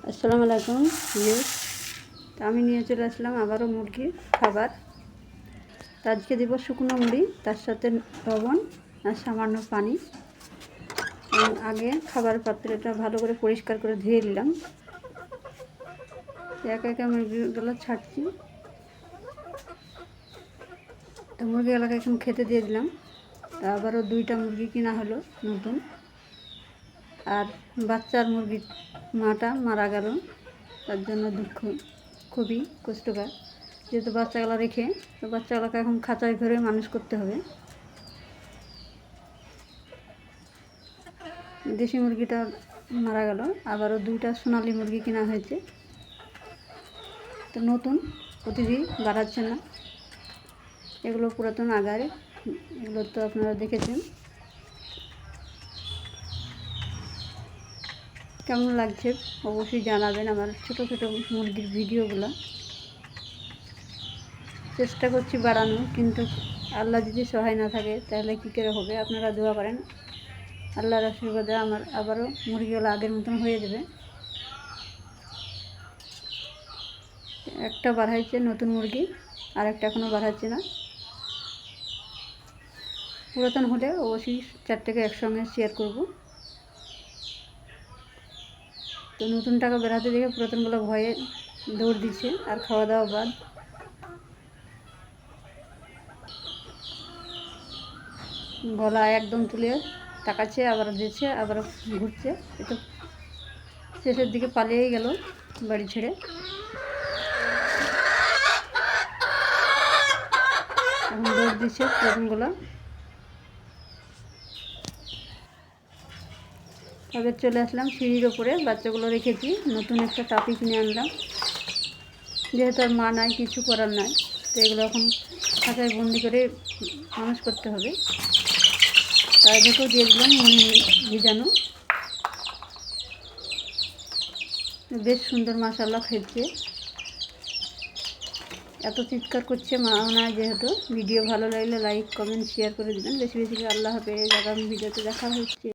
আসসালামু আলাইকুম ভিউয়ার্স। আমি নিয়ে চলে আসলাম আবারও মুরগির খাবার। আজকে দেব শুকনো মুড়ি, তার সাথে লবণ আর সামান্য পানি। আগে খাবার পাত্রটা ভালো করে পরিষ্কার করে ধুয়ে নিলাম। একা একা মুরগিগুলো ছাড়ছি। তো মুরগিগুলোকে এখন খেতে দিয়ে দিলাম। তা আবারও 2টা মুরগি কিনা হলো নতুন। আর বাচ্চার মুরগির মাটা মারা গেল, তার জন্য দুঃখ, খুবই কষ্টকর। যেহেতু বাচ্চাগুলো রেখে, তো বাচ্চাগুলোকে এখন খাঁচায় ঘরে মানুষ করতে হবে। দেশি মুরগিটা মারা গেল, আবারও 2টা সোনালি মুরগি কেনা হয়েছে। তো নতুন, প্রতিদিন বাড়াচ্ছে না, এগুলো পুরাতন আগারে, এগুলো তো আপনারা দেখেছেন। কেমন লাগছে অবশ্যই জানাবেন আমার ছোট ছোট মুরগির ভিডিওগুলো। চেষ্টা করছি বাড়ানো, কিন্তু আল্লাহ যদি সহায় না থাকে তাহলে কী করে হবে। আপনারা দোয়া করেন, আল্লাহর আশীর্বাদে আমার আবারও মুরগিগুলো আগের মতন হয়ে যাবে। একটা বাড়াইছে নতুন মুরগি, আর একটা এখনও বাড়াচ্ছে না। পুরাতন হলে অবশ্যই 4টাকে একসঙ্গে শেয়ার করব। তো নতুন টাকা বেড়াতে দেখে পুরাতনগুলো ভয়ে দৌড় দিচ্ছে। আর খাওয়া দাওয়া বাদ। গলা একদম তুলে তাকাচ্ছে, আবার দিচ্ছে, আবার ঘুরছে। এটা শেষের দিকে পালিয়েই গেল বাড়ি ছেড়ে। এখন দৌড় দিচ্ছে পুরাতনগুলো। তবে চলে আসলাম সিঁড়ির ওপরে, বাচ্চাগুলো রেখেছি। নতুন একটা টাপি কিনে আনলাম, যেহেতু আর মা নাই, কিছু করার নাই। তো এগুলো এখন খাঁচায় বন্দি করে মানুষ করতে হবে। তাই দেখেও দিয়ে দিলাম মুড়ি ভিজানো। বেশ সুন্দর মাশাআল্লাহ খেয়েছে। এত চিৎকার করছে মা না, যেহেতু ভিডিও ভালো লাগলে লাইক কমেন্ট শেয়ার করে দেবেন। বেশি বেশি। আল্লাহ হাফেজ। আগামী ভিডিওতে দেখা হচ্ছে।